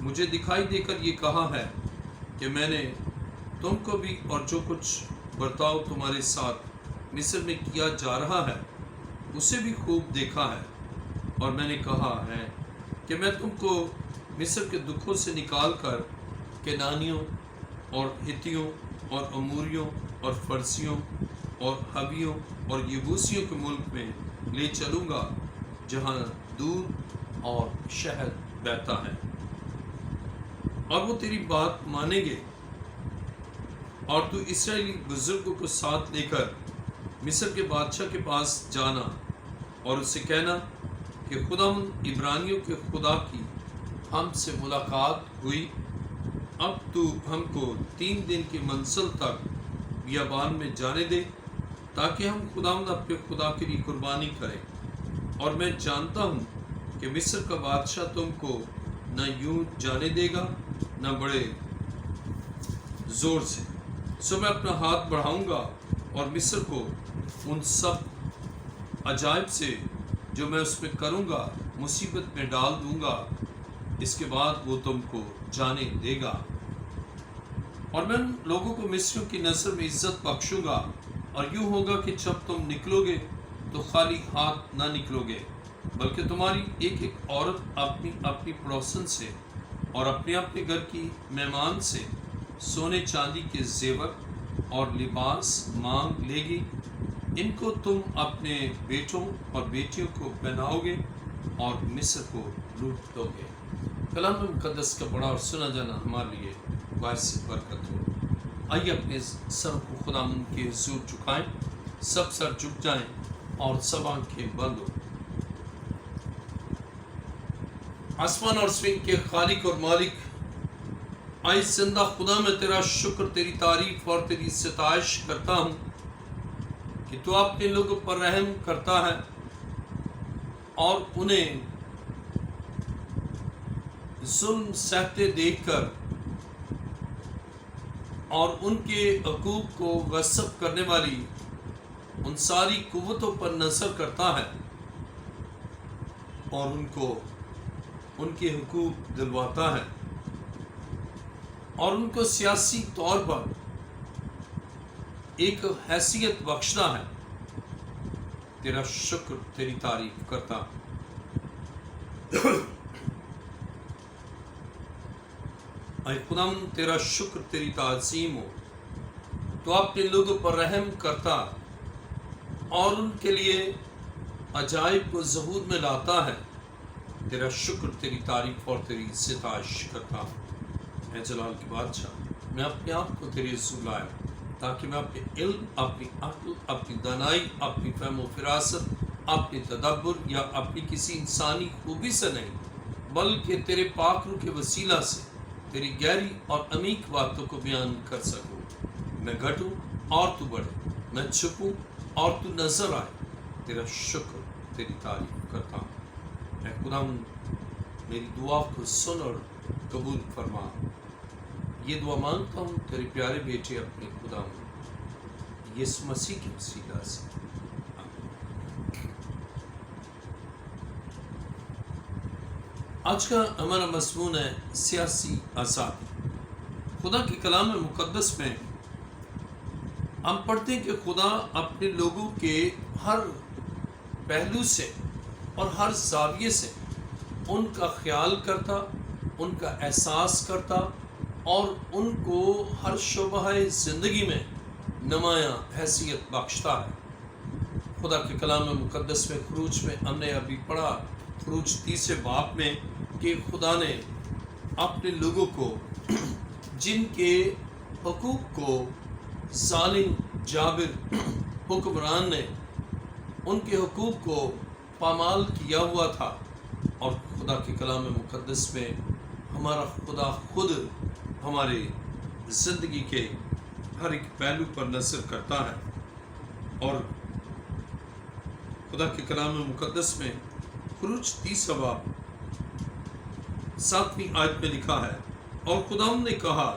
مجھے دکھائی دے کر یہ کہا ہے کہ میں نے تم کو بھی اور جو کچھ برتاؤ تمہارے ساتھ مصر میں کیا جا رہا ہے اسے بھی خوب دیکھا ہے، اور میں نے کہا ہے کہ میں تم کو مصر کے دکھوں سے نکال کر کنانیوں اور ہتیوں اور اموریوں اور فرسیوں اور حویوں اور یبوسیوں کے ملک میں لے چلوں گا، جہاں دودھ اور شہد بہتا ہے، اور وہ تیری بات مانیں گے۔ اور تو اسرائیلی بزرگوں کو ساتھ لے کر مصر کے بادشاہ کے پاس جانا اور اس سے کہنا کہ خداوند عبرانیوں کے خدا کی ہم سے ملاقات ہوئی، اب تو ہم کو 3 دن کی منزل تک بیابان میں جانے دے تاکہ ہم خداوند اپنے خدا کے لیے قربانی کریں، اور میں جانتا ہوں کہ مصر کا بادشاہ تم کو نہ یوں جانے دے گا نہ بڑے زور سے، سو میں اپنا ہاتھ بڑھاؤں گا اور مصر کو ان سب عجائب سے جو میں اس میں کروں گا مصیبت میں ڈال دوں گا، اس کے بعد وہ تم کو جانے دے گا، اور میں ان لوگوں کو مصریوں کی نظر میں عزت بخشوں گا، اور یوں ہوگا کہ جب تم نکلو گے تو خالی ہاتھ نہ نکلو گے، بلکہ تمہاری ایک ایک عورت اپنی اپنی پڑوسن سے اور اپنے اپنے گھر کی مہمان سے سونے چاندی کے زیور اور لباس مانگ لے گی، ان کو تم اپنے بیٹوں اور بیٹیوں کو پہناؤ گے اور مصر کو لوٹ دو گے۔ کلام مقدس کا پڑھا اور سنا جانا ہمارے لیے باعث برکت ہو۔ آئیے اپنے سر کو خداوند کے حضور جھکائیں، سب سر جھک جائیں اور سب آنکھیں بند ہو۔ آسمان اور زمین کے خالق اور مالک، آج زندہ خدا میں تیرا شکر، تیری تعریف اور تیری ستائش کرتا ہوں کہ تو اپنے لوگوں پر رحم کرتا ہے اور انہیں ظلم سہتے دیکھ کر اور ان کے حقوق کو غصب کرنے والی ان ساری قوتوں پر نظر کرتا ہے اور ان کو ان کے حقوق دلواتا ہے اور ان کو سیاسی طور پر ایک حیثیت بخشتا ہے۔ تیرا شکر، تیری تعریف کرتا اے خداوند، تیرا شکر، تیری تعظیم ہو۔ تو اپنے لوگوں پر رحم کرتا اور ان کے لیے عجائب کو ظہور میں لاتا ہے۔ تیرا شکر، تیری تعریف اور تیری ستائش کرتا ہوں۔ اے جلال کے بادشاہ، میں اپنے آپ کو تیرے حضور لایا تاکہ میں اپنے علم، اپنی عقل، اپنی دانائی، اپنی فہم و فراست، اپنی تدبر یا اپنی کسی انسانی خوبی سے نہیں بلکہ تیرے پاک روح کے وسیلہ سے تیری گہری اور عمیق باتوں کو بیان کر سکوں۔ میں گھٹوں اور تو بڑھے، میں چھپوں اور تو نظر آئے۔ تیرا شکر، تیری تعریف کرتا ہوں۔ اے خداوند، میری دعا کو سن اور قبول فرما۔ یہ دعا مانگتا ہوں تیرے پیارے بیٹے اپنے خداوند یسوع مسیح کے وسیلہ سے، آمین۔ آج کا ہمارا مضمون ہے سیاسی آزادی۔ خدا کے کلام مقدس میں ہم پڑھتے ہیں کہ خدا اپنے لوگوں کے ہر پہلو سے اور ہر زاویے سے ان کا خیال کرتا، ان کا احساس کرتا اور ان کو ہر شعبہ زندگی میں نمایاں حیثیت بخشتا ہے۔ خدا کے کلام مقدس میں خروج میں ہم نے ابھی پڑھا، خروج 30 باب میں، کہ خدا نے اپنے لوگوں کو جن کے حقوق کو ظالم جابر حکمران نے ان کے حقوق کو پامال کیا ہوا تھا، اور خدا کے کلام مقدس میں ہمارا خدا خود ہمارے زندگی کے ہر ایک پہلو پر نظر کرتا ہے۔ اور خدا کے کلام مقدس میں خروج 30 باب 7ویں آیت میں لکھا ہے، اور خداوند نے کہا،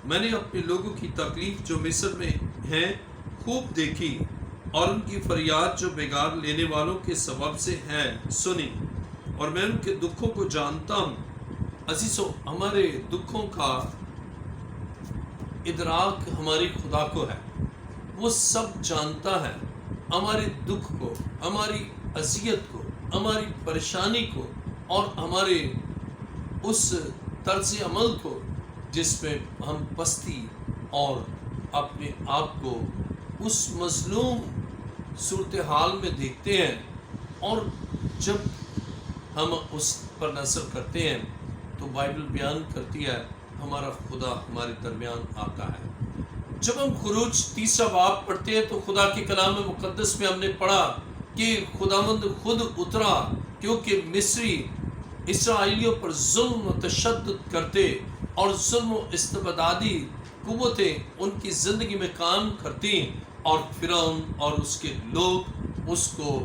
میں نے اپنے لوگوں کی تکلیف جو مصر میں ہیں خوب دیکھی، اور ان کی فریاد جو بگار لینے والوں کے سبب سے ہے سنی، اور میں ان کے دکھوں کو جانتا ہوں، عزیزو، ہمارے دکھوں کا ادراک ہماری خدا کو ہے، وہ سب جانتا ہے ہمارے دکھ کو، ہماری اذیت کو، ہماری پریشانی کو، اور ہمارے اس طرز عمل کو جس میں ہم پستی اور اپنے آپ کو اس مظلوم صورتحال میں دیکھتے ہیں، اور جب ہم اس پر نظر کرتے ہیں تو بائبل بیان کرتی ہے ہمارا خدا ہمارے درمیان آتا ہے۔ جب ہم خروج 30 باب پڑھتے ہیں تو خدا کے کلام مقدس میں ہم نے پڑھا کہ خداوند خود اترا، کیونکہ مصری اسرائیلیوں پر ظلم و تشدد کرتے اور ظلم و استبدادی قوتیں ان کی زندگی میں کام کرتی، اور فرعون اور اس کے لوگ اس کو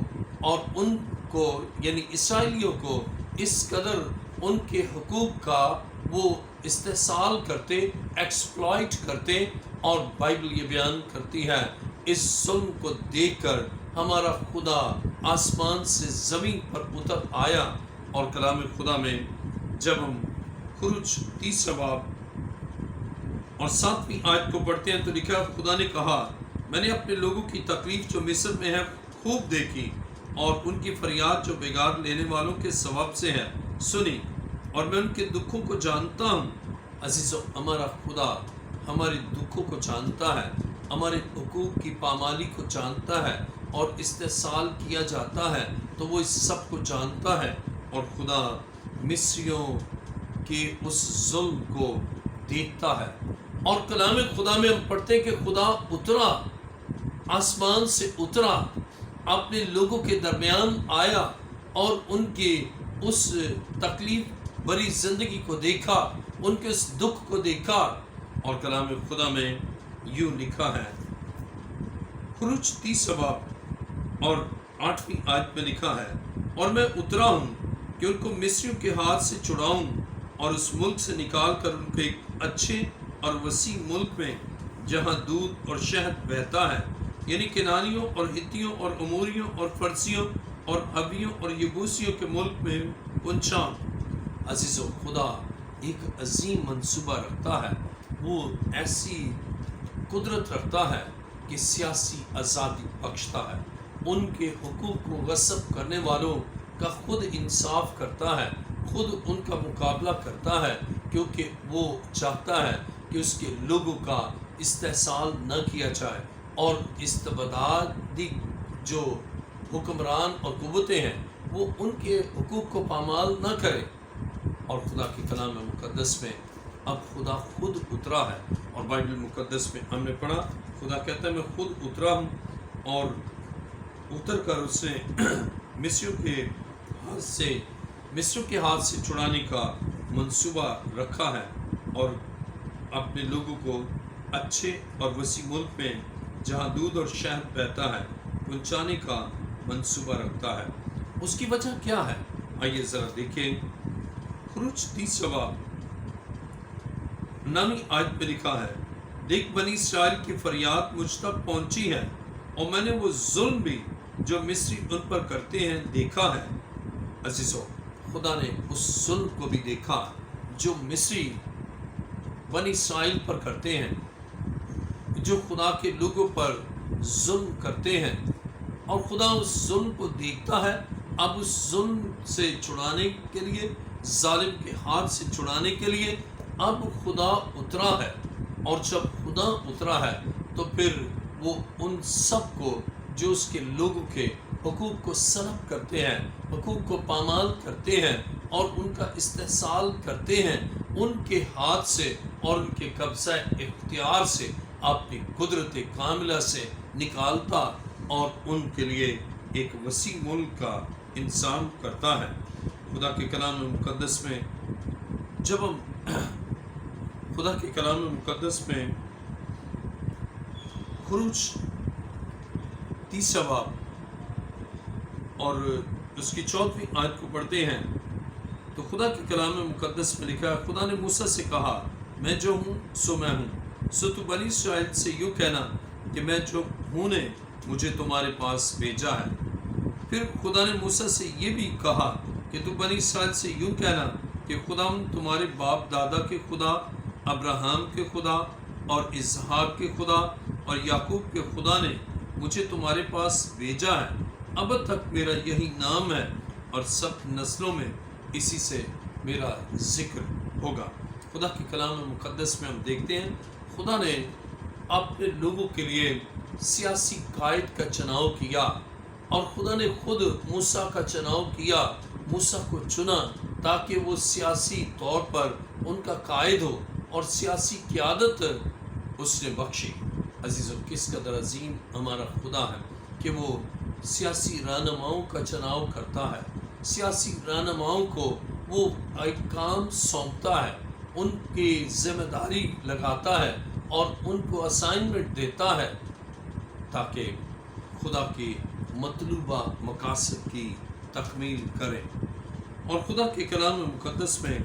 اور ان کو یعنی اسرائیلیوں کو اس قدر ان کے حقوق کا وہ استحصال کرتے، ایکسپلائٹ کرتے، اور بائبل یہ بیان کرتی ہے اس ظلم کو دیکھ کر ہمارا خدا آسمان سے زمین پر اتر آیا۔ اور کلام خدا میں جب ہم خروج 30 باب اور 7ویں آیت کو پڑھتے ہیں تو لکھا، خدا نے کہا، میں نے اپنے لوگوں کی تکلیف جو مصر میں ہے خوب دیکھی، اور ان کی فریاد جو بگاڑ لینے والوں کے سبب سے ہے سنی، اور میں ان کے دکھوں کو جانتا ہوں۔ عزیزو، ہمارا خدا ہمارے دکھوں کو جانتا ہے، ہمارے حقوق کی پامالی کو جانتا ہے، اور استحصال کیا جاتا ہے تو وہ اس سب کو جانتا ہے، اور خدا مصریوں کے اس ظلم کو دیکھتا ہے۔ اور کلام خدا میں ہم پڑھتے ہیں کہ خدا اترا، آسمان سے اترا، اپنے لوگوں کے درمیان آیا، اور ان کے اس تکلیف بری زندگی کو دیکھا، ان کے اس دکھ کو دیکھا۔ اور کلام خدا میں یوں لکھا ہے، خروج 30 باب اور 8ویں آیت میں لکھا ہے، اور میں اترا ہوں کہ ان کو مصریوں کے ہاتھ سے چھڑاؤں، اور اس ملک سے نکال کر ان کو ایک اچھے اور وسیع ملک میں جہاں دودھ اور شہد بہتا ہے، یعنی کنانیوں اور ہتیوں اور اموریوں اور فرسیوں اور حبیوں اور یبوسیوں کے ملک میں پہنچاؤں۔ عزیزو، خدا ایک عظیم منصوبہ رکھتا ہے، وہ ایسی قدرت رکھتا ہے کہ سیاسی آزادی بخشتا ہے، ان کے حقوق کو غصب کرنے والوں کا خود انصاف کرتا ہے، خود ان کا مقابلہ کرتا ہے، کیونکہ وہ چاہتا ہے کہ اس کے لوگوں کا استحصال نہ کیا جائے، اور استبدادی جو حکمران اور قوتیں ہیں وہ ان کے حقوق کو پامال نہ کرے۔ اور خدا کے کلام مقدس میں اب خدا خود اترا ہے، اور بائبل مقدس میں ہم نے پڑھا خدا کہتا ہے میں خود اترا ہوں، اور اتر کر اس نے مصریوں کے ہاتھ سے چھڑانے کا منصوبہ رکھا ہے، اور اپنے لوگوں کو اچھے اور وسیع ملک میں جہاں دودھ اور شہد بہتا ہے پہنچانے کا منصوبہ رکھتا ہے۔ اس کی وجہ کیا ہے؟ آئیے ذرا دیکھیں، خروج 30 باب 9ویں آیت میں لکھا ہے، دیکھ بنی اسرائیل کی فریاد مجھ تک پہنچی ہے، اور میں نے وہ ظلم بھی جو مصری ان پر کرتے ہیں دیکھا ہے۔ عزیزو، خدا نے اس ظلم کو بھی دیکھا جو مصری بنی اسرائیل پر کرتے ہیں، جو خدا کے لوگوں پر ظلم کرتے ہیں، اور خدا اس ظلم کو دیکھتا ہے۔ اب اس ظلم سے چھڑانے کے لیے، ظالم کے ہاتھ سے چھڑانے کے لیے اب خدا اترا ہے، اور جب خدا اترا ہے تو پھر وہ ان سب کو جو اس کے لوگوں کے حقوق کو سلب کرتے ہیں، حقوق کو پامال کرتے ہیں اور ان کا استحصال کرتے ہیں، ان کے ہاتھ سے اور ان کے قبضہ اختیار سے اپنی قدرت کاملہ سے نکالتا، اور ان کے لیے ایک وسیع ملک کا انسان کرتا ہے۔ خدا کے کلام مقدس میں جب ہم خدا کے کلام مقدس میں خروج 30 باب اور اس کی 14ویں آیت کو پڑھتے ہیں تو خدا کے کلام مقدس میں لکھا ہے، خدا نے موسیٰ سے کہا، میں جو ہوں سو میں ہوں، سو تو بنی اسرائیل سے یوں کہنا کہ میں جو ہوں نے مجھے تمہارے پاس بھیجا ہے۔ پھر خدا نے موسیٰ سے یہ بھی کہا کہ تو بنی اسرائیل سے یوں کہنا کہ خدا تمہارے باپ دادا کے خدا، ابراہیم کے خدا اور اسحاق کے خدا اور یعقوب کے خدا نے مجھے تمہارے پاس بھیجا ہے۔ اب تک میرا یہی نام ہے اور سب نسلوں میں اسی سے میرا ذکر ہوگا۔ خدا کے کلام مقدس میں ہم دیکھتے ہیں خدا نے اپنے لوگوں کے لیے سیاسی قائد کا چناؤ کیا، اور خدا نے خود موسیٰ کا چناؤ کیا، موسیٰ کو چنا تاکہ وہ سیاسی طور پر ان کا قائد ہو اور سیاسی قیادت اس نے بخشی۔ عزیزو، کس قدر عظیم ہمارا خدا ہے کہ وہ سیاسی رہنماؤں کا چناؤ کرتا ہے، سیاسی رہنماؤں کو وہ ایک کام سونپتا ہے، ان کی ذمہ داری لگاتا ہے اور ان کو اسائنمنٹ دیتا ہے تاکہ خدا کی مطلوبہ مقاصد کی تکمیل کریں۔ اور خدا کے کلام مقدس میں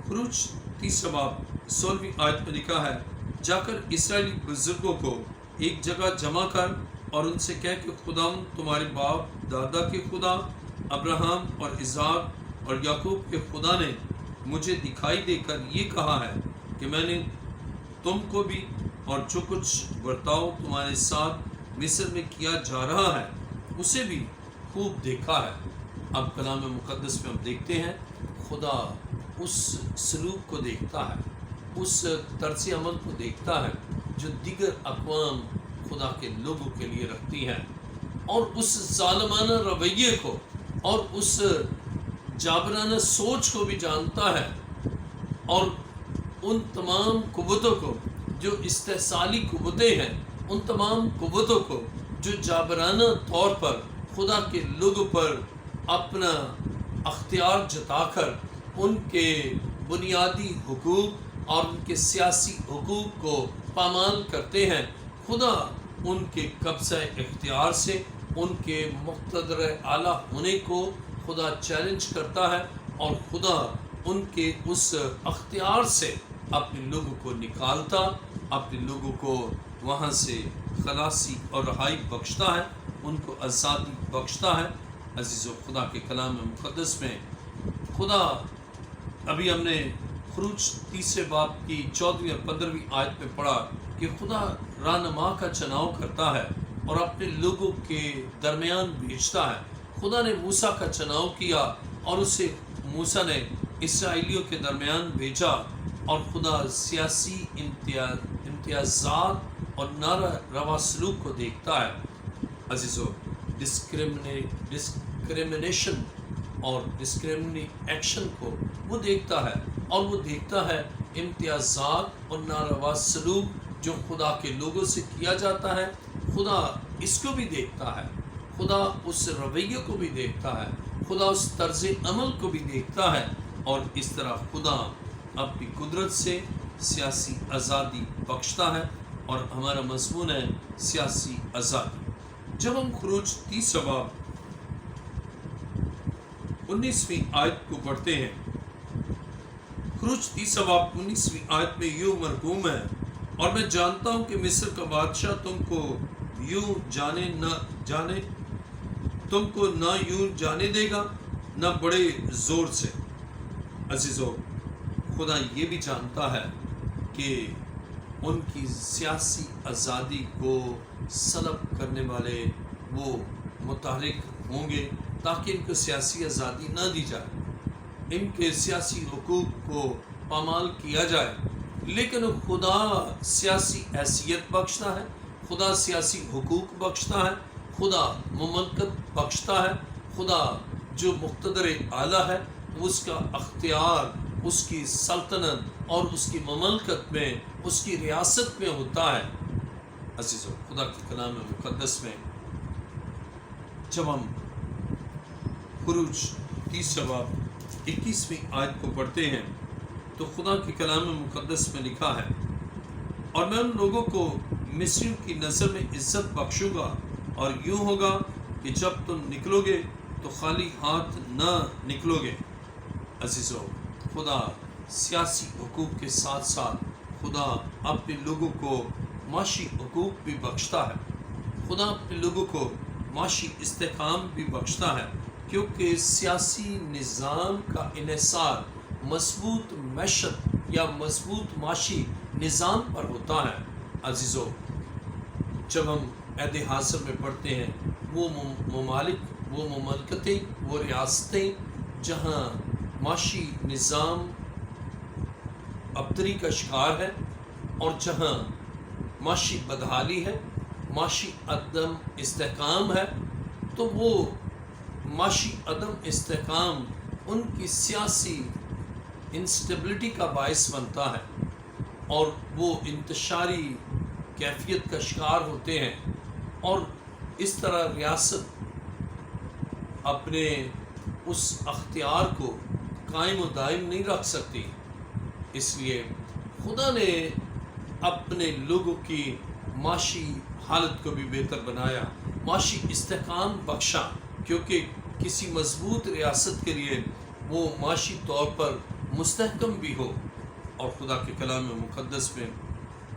خروج 30 باب 16 آیت میں لکھا ہے، جا کر اسرائیلی بزرگوں کو ایک جگہ جمع کر اور ان سے کہہ کہ خدا تمہارے باپ دادا کے خدا، ابراہیم اور اسحاق اور یعقوب کے خدا نے مجھے دکھائی دے کر یہ کہا ہے کہ میں نے تم کو بھی اور جو کچھ برتاؤ تمہارے ساتھ مصر میں کیا جا رہا ہے اسے بھی خوب دیکھا ہے۔ اب کلام مقدس میں ہم دیکھتے ہیں خدا اس سلوک کو دیکھتا ہے، اس طرز عمل کو دیکھتا ہے جو دیگر اقوام خدا کے لوگوں کے لیے رکھتی ہیں، اور اس ظالمانہ رویے کو اور اس جابرانہ سوچ کو بھی جانتا ہے، اور ان تمام قوتوں کو جو استحصالی قوتیں ہیں، ان تمام قوتوں کو جو جابرانہ طور پر خدا کے لوگوں پر اپنا اختیار جتا کر ان کے بنیادی حقوق اور ان کے سیاسی حقوق کو پامال کرتے ہیں، خدا ان کے قبضہ اختیار سے ان کے مقتدر اعلیٰ ہونے کو خدا چیلنج کرتا ہے، اور خدا ان کے اس اختیار سے اپنے لوگوں کو نکالتا، اپنے لوگوں کو وہاں سے خلاصی اور رہائی بخشتا ہے، ان کو آزادی بخشتا ہے۔ عزیزو، خدا کے کلام مقدس میں خدا، ابھی ہم نے خروج 30 باب کی 14 اور 15 آیت میں پڑھا کہ خدا رہنما کا چناؤ کرتا ہے اور اپنے لوگوں کے درمیان بھیجتا ہے۔ خدا نے موسیٰ کا چناؤ کیا اور اسے موسیٰ نے اسرائیلیوں کے درمیان بھیجا، اور خدا سیاسی امتیازات اور ناروا سلوک کو دیکھتا ہے۔ عزیزو، ڈسکریمنیشن اور ڈسکریمنیٹ ایکشن کو وہ دیکھتا ہے، اور وہ دیکھتا ہے امتیازات اور ناروا سلوک جو خدا کے لوگوں سے کیا جاتا ہے، خدا اس کو بھی دیکھتا ہے، خدا اس رویے کو بھی دیکھتا ہے، خدا اس طرز عمل کو بھی دیکھتا ہے، اور اس طرح خدا اپنی قدرت سے سیاسی آزادی بخشتا ہے، اور ہمارا مضمون ہے سیاسی آزادی۔ جب ہم خروج 30 باب 19ویں آیت کو پڑھتے ہیں، خروج 30 باب 19ویں آیت میں یوں مرقوم ہے، اور میں جانتا ہوں کہ مصر کا بادشاہ تم کو نہ یوں جانے دے گا نہ بڑے زور سے۔ عزیزو، خدا یہ بھی جانتا ہے کہ ان کی سیاسی آزادی کو سلب کرنے والے وہ متحرک ہوں گے تاکہ ان کو سیاسی آزادی نہ دی جائے، ان کے سیاسی حقوق کو پامال کیا جائے، لیکن خدا سیاسی حیثیت بخشتا ہے، خدا سیاسی حقوق بخشتا ہے، خدا مملکت بخشتا ہے، خدا جو مقتدر اعلیٰ ہے اس کا اختیار اس کی سلطنت اور اس کی مملکت میں، اس کی ریاست میں ہوتا ہے۔ عزیزو، خدا کے کلام مقدس میں جب ہم خروج 30 باب 21ویں آیت کو پڑھتے ہیں تو خدا کے کلام مقدس میں لکھا ہے، اور میں ان لوگوں کو مصریوں کی نظر میں عزت بخشوں گا، اور یوں ہوگا کہ جب تم نکلو گے تو خالی ہاتھ نہ نکلو گے۔ عزیزو، خدا سیاسی حقوق کے ساتھ ساتھ خدا اپنے لوگوں کو معاشی حقوق بھی بخشتا ہے، خدا اپنے لوگوں کو معاشی استحکام بھی بخشتا ہے، کیونکہ سیاسی نظام کا انحصار مضبوط معیشت یا مضبوط معاشی نظام پر ہوتا ہے۔ عزیزو، جب ہم عہد حاضر میں پڑھتے ہیں وہ ممالک، وہ مملکتیں، وہ ریاستیں جہاں معاشی نظام ابتری کا شکار ہے اور جہاں معاشی بدحالی ہے، معاشی عدم استحکام ہے، تو وہ معاشی عدم استحکام ان کی سیاسی انسٹیبلٹی کا باعث بنتا ہے اور وہ انتشاری کیفیت کا شکار ہوتے ہیں، اور اس طرح ریاست اپنے اس اختیار کو قائم و دائم نہیں رکھ سکتی۔ اس لیے خدا نے اپنے لوگوں کی معاشی حالت کو بھی بہتر بنایا، معاشی استحکام بخشا، کیونکہ کسی مضبوط ریاست کے لیے وہ معاشی طور پر مستحکم بھی ہو۔ اور خدا کے کلام مقدس میں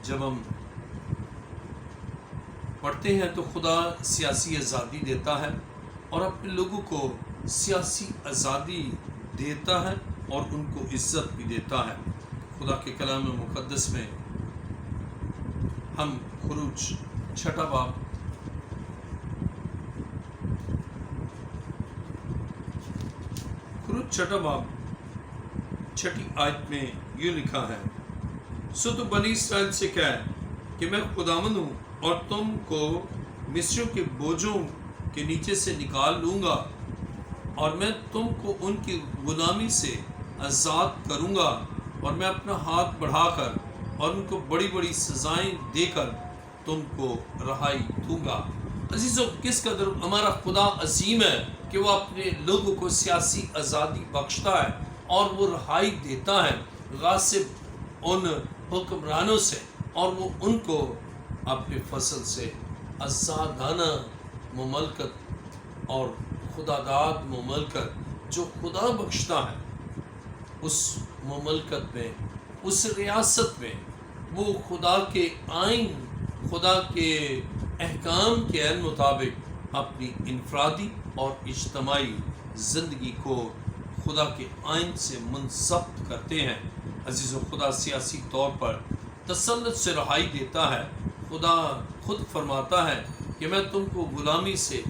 جب ہم پڑھتے ہیں تو خدا سیاسی آزادی دیتا ہے اور اپنے لوگوں کو سیاسی آزادی دیتا ہے اور ان کو عزت بھی دیتا ہے۔ خدا کے کلام مقدس میں ہم خروج چھٹا باب چھٹی آیت میں یہ لکھا ہے، سو تو بنی اسرائیل سے کہہ کہ میں خداوند ہوں اور تم کو مصریوں کے بوجھوں کے نیچے سے نکال لوں گا، اور میں تم کو ان کی غلامی سے آزاد کروں گا، اور میں اپنا ہاتھ بڑھا کر اور ان کو بڑی بڑی سزائیں دے کر تم کو رہائی دوں گا۔ عزیزو، کس قدر ہمارا خدا عظیم ہے کہ وہ اپنے لوگوں کو سیاسی آزادی بخشتا ہے اور وہ رہائی دیتا ہے غاصب ان حکمرانوں سے، اور وہ ان کو اپنے فضل سے آزادانہ مملکت اور خدا داد مملکت جو خدا بخشتا ہے، اس مملکت میں، اس ریاست میں وہ خدا کے آئین، خدا کے احکام کے عین مطابق اپنی انفرادی اور اجتماعی زندگی کو خدا کے آئین سے منضبط کرتے ہیں۔ عزیزو، خدا سیاسی طور پر تسلط سے رہائی دیتا ہے۔ خدا خود فرماتا ہے کہ میں تم کو غلامی سے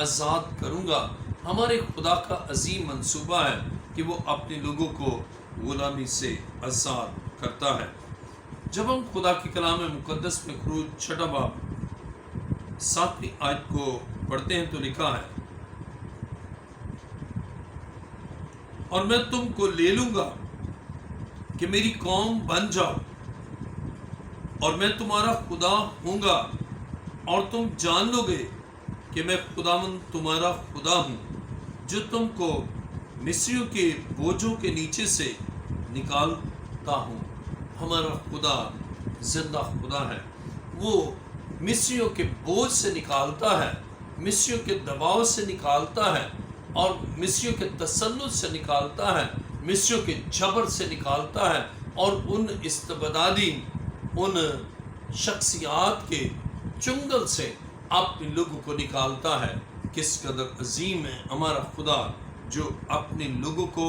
آزاد کروں گا۔ ہمارے خدا کا عظیم منصوبہ ہے کہ وہ اپنے لوگوں کو غلامی سے آزاد کرتا ہے۔ جب ہم خدا کے کلام مقدس میں خروج چھٹا باب 7ویں آیت کو پڑھتے ہیں تو لکھا ہے، اور میں تم کو لے لوں گا کہ میری قوم بن جاؤ، اور میں تمہارا خدا ہوں گا، اور تم جان لو گے کہ میں خداوند تمہارا خدا ہوں، جو تم کو مصریوں کے بوجھوں کے نیچے سے نکالتا ہوں۔ ہمارا خدا زندہ خدا ہے، وہ مصریوں کے بوجھ سے نکالتا ہے، مصریوں کے دباؤ سے نکالتا ہے، اور مصریوں کے تسلط سے نکالتا ہے، مصریوں کے جبر سے نکالتا ہے، اور ان استبدادی، ان شخصیات کے چنگل سے اپنے لوگوں کو نکالتا ہے۔ کس قدر عظیم ہے ہمارا خدا جو اپنے لوگوں کو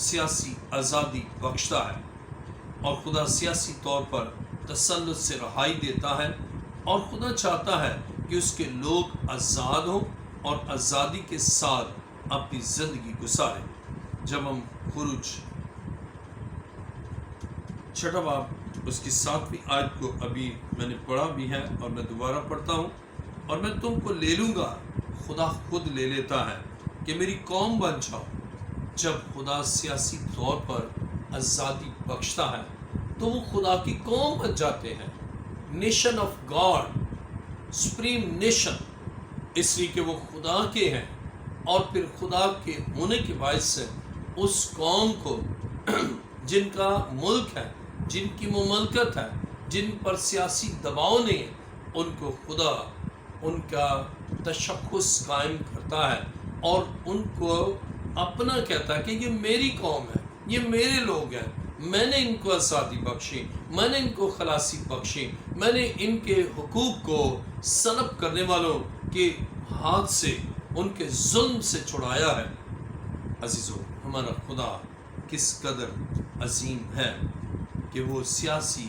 سیاسی آزادی بخشتا ہے، اور خدا سیاسی طور پر تسلط سے رہائی دیتا ہے، اور خدا چاہتا ہے کہ اس کے لوگ آزاد ہوں اور آزادی کے ساتھ اپنی زندگی گزاریں۔ جب ہم خروج چھٹا باب اس کی 7ویں آیت کو ابھی میں نے پڑھا بھی ہے اور میں دوبارہ پڑھتا ہوں، اور میں تم کو لے لوں گا، خدا خود لے لیتا ہے کہ میری قوم بن جاؤ۔ جب خدا سیاسی طور پر آزادی بخشتا ہے تو وہ خدا کی قوم بن جاتے ہیں، nation of God, supreme nation, اس لیے کہ وہ خدا کے ہیں، اور پھر خدا کے ہونے کے باعث سے اس قوم کو جن کا ملک ہے، جن کی مملکت ہے، جن پر سیاسی دباؤ نہیں ہے، ان کو خدا ان کا تشخص قائم کرتا ہے اور ان کو اپنا کہتا ہے کہ یہ میری قوم ہے، یہ میرے لوگ ہیں، میں نے ان کو آزادی بخشی، میں نے ان کو خلاصی بخشی، میں نے ان کے حقوق کو سلب کرنے والوں کے ہاتھ سے ان کے ظلم سے چھڑایا ہے۔ عزیزو، ہمارا خدا کس قدر عظیم ہے کہ وہ سیاسی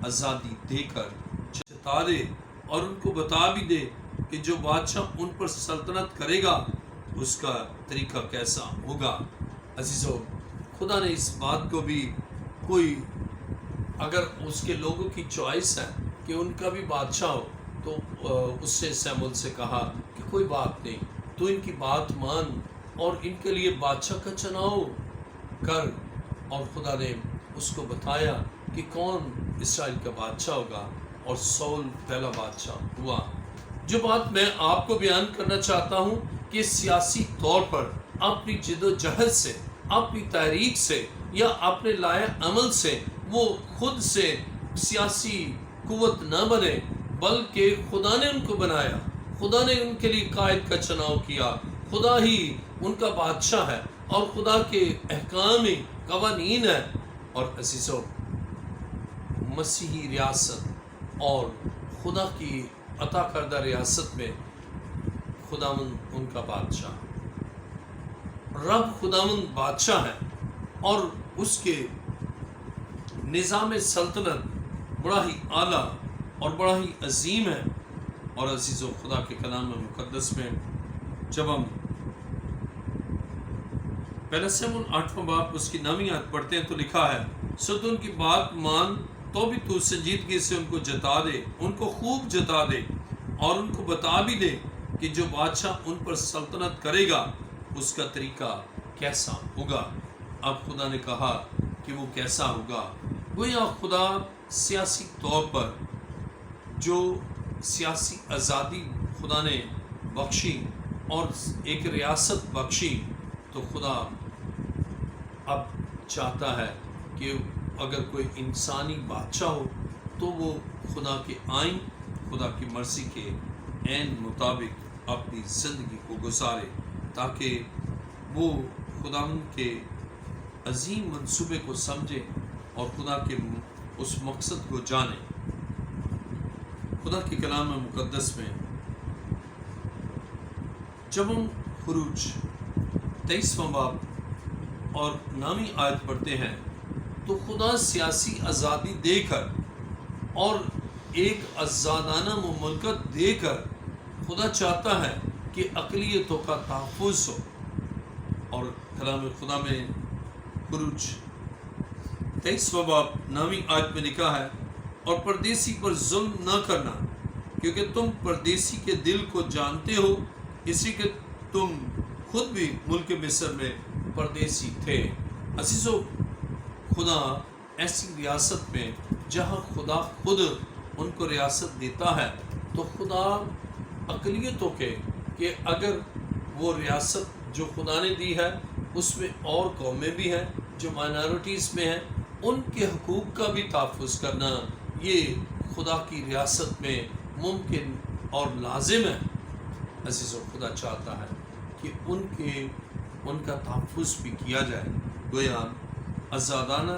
آزادی دے کر جتا دے اور ان کو بتا بھی دے کہ جو بادشاہ ان پر سلطنت کرے گا اس کا طریقہ کیسا ہوگا۔ عزیزو، خدا نے اس بات کو بھی کوئی اگر اس کے لوگوں کی چوائس ہے کہ ان کا بھی بادشاہ ہو تو اس سے سیمول سے کہا کہ کوئی بات نہیں، تو ان کی بات مان اور ان کے لیے بادشاہ کا چناؤ کر۔ اور خدا نے اس کو بتایا کہ کون اسرائیل کا بادشاہ ہوگا، اور سول پہلا بادشاہ ہوا۔ جو بات میں آپ کو بیان کرنا چاہتا ہوں کہ سیاسی طور پر اپنی جد و جہد سے، اپنی تحریک سے یا اپنے لائے عمل سے وہ خود سے سیاسی قوت نہ بنے، بلکہ خدا نے ان کو بنایا، خدا نے ان کے لیے قائد کا چناؤ کیا، خدا ہی ان کا بادشاہ ہے اور خدا کے احکام قوانین ہے۔ اور عزیزو، مسیحی ریاست اور خدا کی عطا کردہ ریاست میں خداوند ان کا بادشاہ، رب خداوند بادشاہ ہے اور اس کے نظام سلطنت بڑا ہی اعلیٰ اور بڑا ہی عظیم ہے۔ اور عزیزو، خدا کے کلام مقدس میں جب ہم پہلا سیمون 8واں باب اس کی 9ویں آیت پڑھتے ہیں تو لکھا ہے، سو تو ان کی بات مان تو بھی تو سنجیدگی سے ان کو جتا دے، ان کو خوب جتا دے اور ان کو بتا بھی دے کہ جو بادشاہ ان پر سلطنت کرے گا اس کا طریقہ کیسا ہوگا۔ اب خدا نے کہا کہ وہ کیسا ہوگا۔ گویا خدا سیاسی طور پر جو سیاسی آزادی خدا نے بخشی اور ایک ریاست بخشی، تو خدا اب چاہتا ہے کہ اگر کوئی انسانی بادشاہ ہو تو وہ خدا کے آئین، خدا کی مرضی کے عین مطابق اپنی زندگی کو گزارے، تاکہ وہ خدا کے عظیم منصوبے کو سمجھے اور خدا کے اس مقصد کو جانے۔ خدا کے کلام مقدس میں جب ہم خروج 23واں باب اور 9ویں آیت پڑھتے ہیں تو خدا سیاسی آزادی دے کر اور ایک آزادانہ مملکت دے کر خدا چاہتا ہے کہ اقلیتوں کا تحفظ ہو۔ اور کلام خدا میں خروج 23واں باب 9ویں آیت میں لکھا ہے، اور پردیسی پر ظلم نہ کرنا، کیونکہ تم پردیسی کے دل کو جانتے ہو، اسی کہ تم خود بھی ملک مصر میں پردیسی تھے۔ عزیزو، خدا ایسی ریاست میں جہاں خدا خود ان کو ریاست دیتا ہے تو خدا اقلیتوں کے کہ اگر وہ ریاست جو خدا نے دی ہے اس میں اور قومیں بھی ہیں جو مائنارٹیز میں ہیں، ان کے حقوق کا بھی تحفظ کرنا یہ خدا کی ریاست میں ممکن اور لازم ہے۔ عزیزو، خدا چاہتا ہے کہ ان کا تحفظ بھی کیا جائے۔ گویا آزادانہ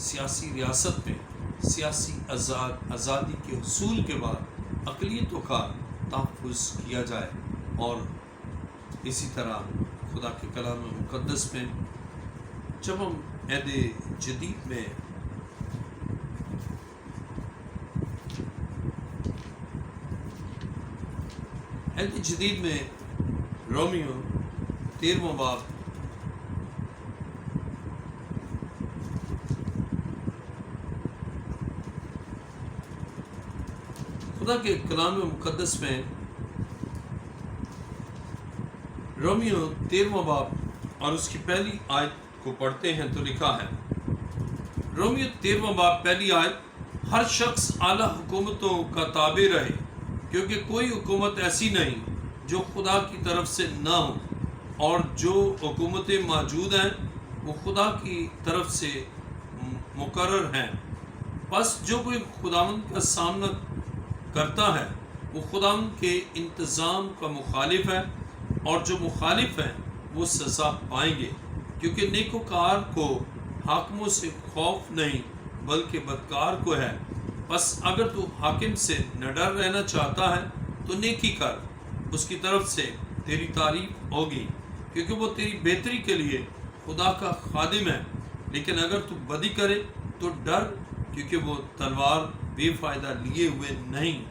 سیاسی ریاست میں سیاسی آزادی کے حصول کے بعد اقلیتوں کا تحفظ کیا جائے۔ اور اسی طرح خدا کے کلام مقدس میں جب ہم عہد جدید میں رومیو 13واں باب خدا کے کلام مقدس میں رومیو 13واں باب اور اس کی پہلی آیت کو پڑھتے ہیں تو لکھا ہے، رومیو 13واں باب پہلی آیت، ہر شخص اعلیٰ حکومتوں کا تابع رہے، کیونکہ کوئی حکومت ایسی نہیں جو خدا کی طرف سے نہ ہو، اور جو حکومتیں موجود ہیں وہ خدا کی طرف سے مقرر ہیں۔ بس جو کوئی خداوند کا سامنا کرتا ہے وہ خداوند کے انتظام کا مخالف ہے، اور جو مخالف ہیں وہ سزا پائیں گے، کیونکہ نیکوکار کو حاکموں سے خوف نہیں بلکہ بدکار کو ہے۔ بس اگر تو حاکم سے نہ ڈر رہنا چاہتا ہے تو نیکی کر، اس کی طرف سے تیری تعریف ہوگی، کیونکہ وہ تیری بہتری کے لیے خدا کا خادم ہے۔ لیکن اگر تو بدی کرے تو ڈر، کیونکہ وہ تلوار بے فائدہ لیے ہوئے نہیں،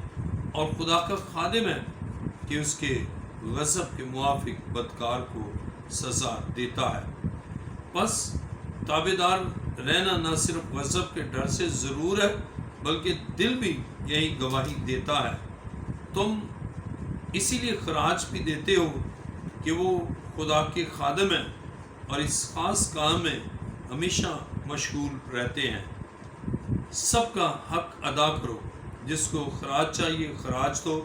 اور خدا کا خادم ہے کہ اس کے غضب کے موافق بدکار کو سزا دیتا ہے۔ بس تابعدار رہنا نہ صرف غضب کے ڈر سے ضرور ہے، بلکہ دل بھی یہی گواہی دیتا ہے۔ تم اسی لیے خراج بھی دیتے ہو کہ وہ خدا کے خادم ہیں اور اس خاص کام میں ہمیشہ مشغول رہتے ہیں۔ سب کا حق ادا کرو، جس کو خراج چاہیے خراج دو،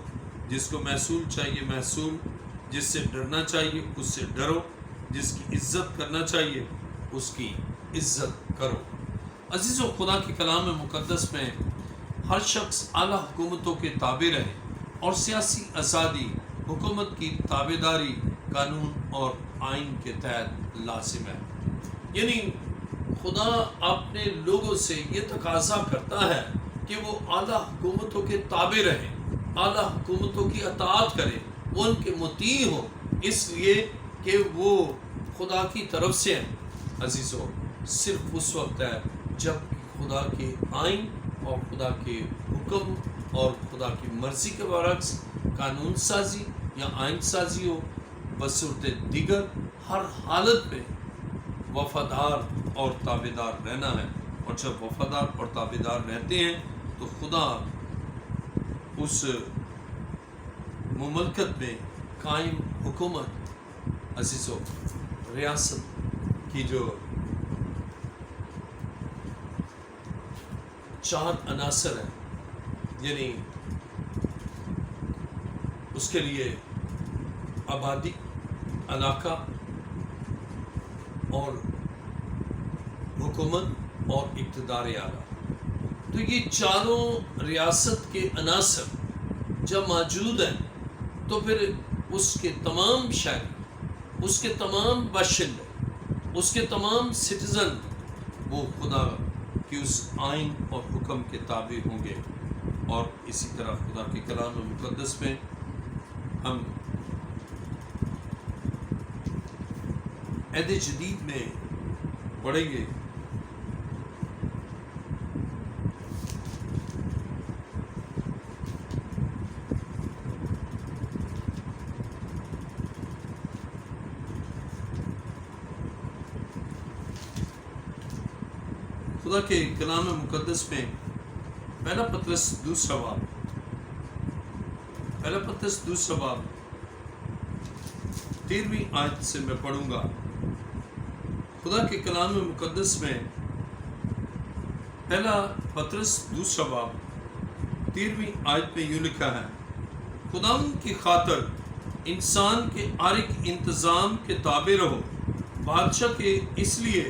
جس کو محصول چاہیے محصول، جس سے ڈرنا چاہیے اس سے ڈرو، جس کی عزت کرنا چاہیے اس کی عزت کرو۔ عزیزو، خدا کے کلام مقدس میں ہر شخص اعلیٰ حکومتوں کے تابع رہے اور سیاسی آزادی، حکومت کی تابع داری قانون اور آئین کے تحت لازم ہے۔ یعنی خدا اپنے لوگوں سے یہ تقاضا کرتا ہے کہ وہ اعلیٰ حکومتوں کے تابع رہیں، اعلیٰ حکومتوں کی اطاعت کریں، وہ ان کے مطیع ہوں، اس لیے کہ وہ خدا کی طرف سے ہیں۔ عزیزو، صرف اس وقت ہے جب خدا کے آئین اور خدا کے حکم اور خدا کی مرضی کے برعکس قانون سازی یا آئین سازی ہو، بصورت دیگر ہر حالت میں وفادار اور تابعدار رہنا ہے۔ اور جب وفادار اور تابعدار رہتے ہیں تو خدا اس مملکت میں قائم حکومت، عزیزو، ریاست کی جو 4 عناصر ہیں، یعنی اس کے لیے آبادی، علاقہ اور حکومت اور اقتدار اعلیٰ، تو یہ چاروں ریاست کے عناصر جب موجود ہیں تو پھر اس کے تمام شہری، اس کے تمام باشندے، اس کے تمام سٹیزن وہ خدا کی اس آئین اور حکم کے تابع ہوں گے۔ اور اسی طرح خدا کے کلام مقدس میں ہم عہد جدید میں پڑھیں گے خدا کے کلام مقدس میں پہلا پطرس دوسرا باب 13ویں آیت سے میں پڑھوں گا۔ خدا کے کلام مقدس میں پہلا پطرس دوسرا باب 13ویں آیت میں یوں لکھا ہے، خدا کی خاطر انسان کے ہر ایک انتظام کے تابع رہو، بادشاہ کے اس لیے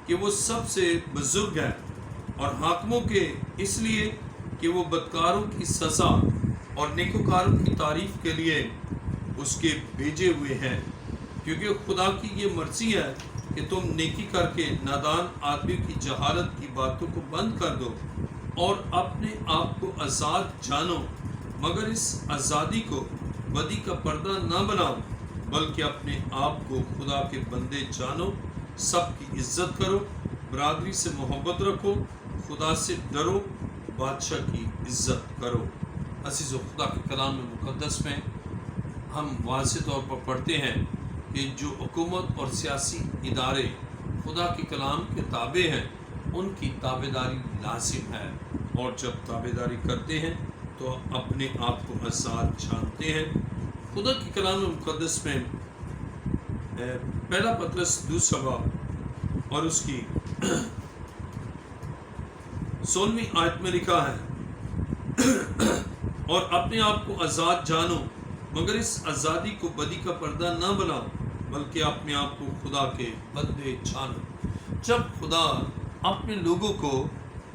کہ وہ سب سے بزرگ ہے، اور حاکموں کے اس لیے کہ وہ بدکاروں کی سزا اور نیکوکاروں کی تعریف کے لیے اس کے بھیجے ہوئے ہیں، کیونکہ خدا کی یہ مرضی ہے کہ تم نیکی کر کے نادان آدمی کی جہالت کی باتوں کو بند کر دو اور اپنے آپ کو آزاد جانو، مگر اس آزادی کو بدی کا پردہ نہ بناؤ، بلکہ اپنے آپ کو خدا کے بندے جانو، سب کی عزت کرو، برادری سے محبت رکھو، خدا سے ڈرو، بادشاہ کی عزت کرو۔ عزیزو، خدا کے کلام مقدس میں ہم واضح طور پر پڑھتے ہیں کہ جو حکومت اور سیاسی ادارے خدا کے کلام کے تابع ہیں ان کی تابعداری لازم ہے، اور جب تابعداری کرتے ہیں تو اپنے آپ کو آزاد جانتے ہیں۔ خدا کے کلام مقدس میں پہلا پطرس دوسرا باب اور اس کی 16ویں آیت میں لکھا ہے، اور اپنے آپ کو آزاد جانو، مگر اس آزادی کو بدی کا پردہ نہ بناؤ، بلکہ اپنے آپ کو خدا کے بندے جانو۔ جب خدا اپنے لوگوں کو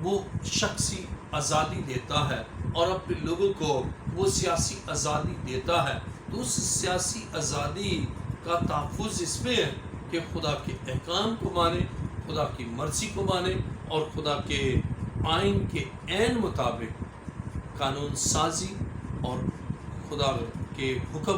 وہ شخصی آزادی دیتا ہے اور اپنے لوگوں کو وہ سیاسی آزادی دیتا ہے تو اس سیاسی آزادی کا تحفظ اس میں ہے کہ خدا کے احکام کو مانے، خدا کی مرضی کو مانے، اور خدا کے آئین کے عین مطابق قانون سازی اور خدا کے حکم